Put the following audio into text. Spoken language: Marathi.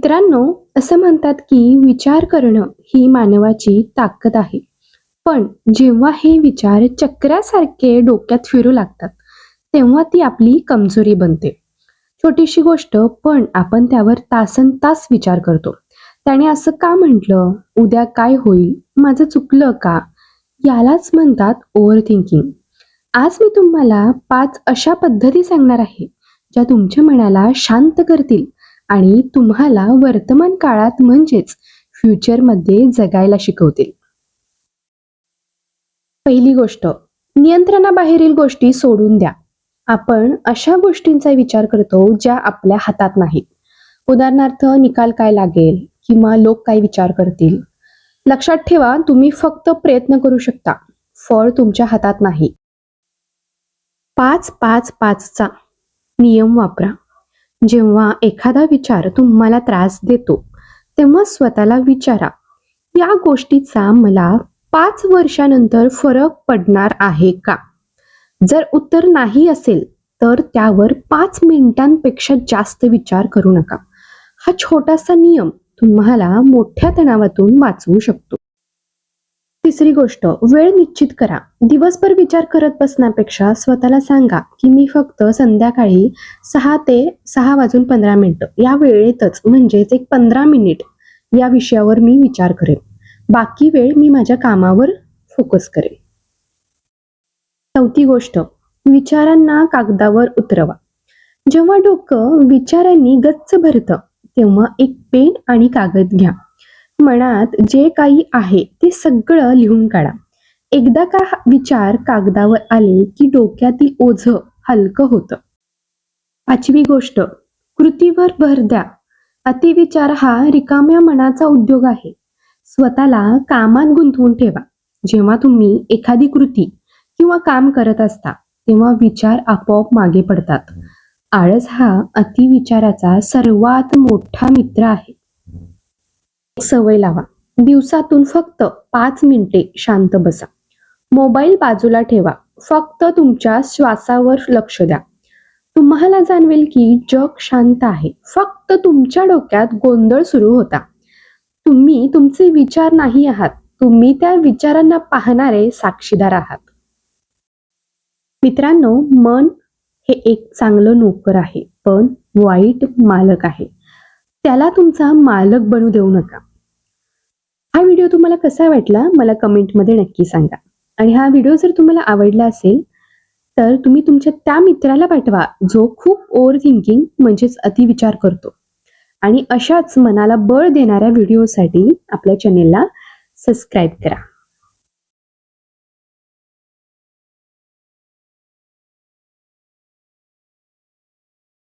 मित्रांनो, असं म्हणतात की विचार करणं ही मानवाची ताकद आहे. पण जेव्हा हे विचार चक्रासारखे डोक्यात फिरू लागतात, तेव्हा ती आपली कमजोरी बनते. छोटीशी गोष्ट पण आपण त्यावर तासनतास विचार करतो. त्याने असं का म्हटलं? उद्या काय होईल? माझं चुकलं का? यालाच म्हणतात ओव्हर थिंकिंग. आज मी तुम्हाला 5 अशा पद्धती सांगणार आहे, ज्या तुमच्या मनाला शांत करतील आणि तुम्हाला वर्तमान काळात म्हणजेच फ्युचरमध्ये जगायला शिकवतील. पहिली गोष्ट, नियंत्रणाबाहेरील गोष्टी सोडून द्या. आपण अशा गोष्टींचा विचार करतो ज्या आपल्या हातात नाहीत. उदाहरणार्थ, निकाल काय लागेल किंवा लोक काय विचार करतील. लक्षात ठेवा, तुम्ही फक्त प्रयत्न करू शकता, फळ तुमच्या हातात नाही. 5-5-5 चा नियम वापरा. जेव्हा एखादा विचार तुम्हाला त्रास देतो, तेव्हा स्वतःला विचारा, या गोष्टीचा मला 5 वर्षानंतर फरक पडणार आहे का? जर उत्तर नाही असेल, तर त्यावर 5 मिनिटांपेक्षा जास्त विचार करू नका. हा छोटासा नियम तुम्हाला मोठ्या तणावातून वाचवू शकतो. तिसरी गोष्ट, वेळ निश्चित करा. दिवसभर विचार करत बसण्यापेक्षा स्वतःला सांगा की मी फक्त संध्याकाळी 6 ते 6:15 या वेळेतच, म्हणजेच एक 15 मिनिट या विषयावर मी विचार करेन. बाकी वेळ मी माझ्या कामावर फोकस करेन. चौथी गोष्ट, विचारांना कागदावर उतरवा. जेव्हा डोकं विचारांनी गच्च भरतं, तेव्हा एक पेन आणि कागद घ्या. मनात जे काही आहे ते सगळं लिहून काढा. एकदा का विचार कागदावर आले की डोक्यातील ओझं हलकं होतं. पाचवी गोष्ट, कृतीवर भर द्या. अतिविचार हा रिकाम्या मनाचा उद्योग आहे. स्वतःला कामात गुंतवून ठेवा. जेव्हा तुम्ही एखादी कृती किंवा काम करत असता, तेव्हा विचार आपोआप मागे पडतात. आळस हा अतिविचाराचा सर्वात मोठा मित्र आहे. सवय लावा. दिवसातून फक्त 5 मिनिटे शांत बसा. मोबाईल बाजूला ठेवा. फक्त तुमच्या श्वासावर लक्ष द्या. तुम्हाला जाणवेल की जग शांत आहे. फक्त तुमच्या डोक्यात गोंधळ सुरू होता. तुम्ही तुमचे विचार नाही आहात, तुम्ही त्या विचारांना पाहणारे साक्षीदार आहात. मित्रांनो, मन हे एक चांगलं नोकर आहे, पण वाईट मालक आहे. त्याला तुमचा मालक बनू देऊ नका. हा व्हिडिओ तुम्हाला कसा वाटला मला कमेंटमध्ये नक्की सांगा. आणि हा व्हिडिओ जर तुम्हाला आवडला असेल, तर तुम्ही तुमच्या त्या मित्राला पाठवा जो खूप ओव्हर थिंकिंग म्हणजेच अतिविचार करतो. आणि अशाच मनाला बळ देणाऱ्या व्हिडिओसाठी आपल्या चॅनेलला सबस्क्राईब करा.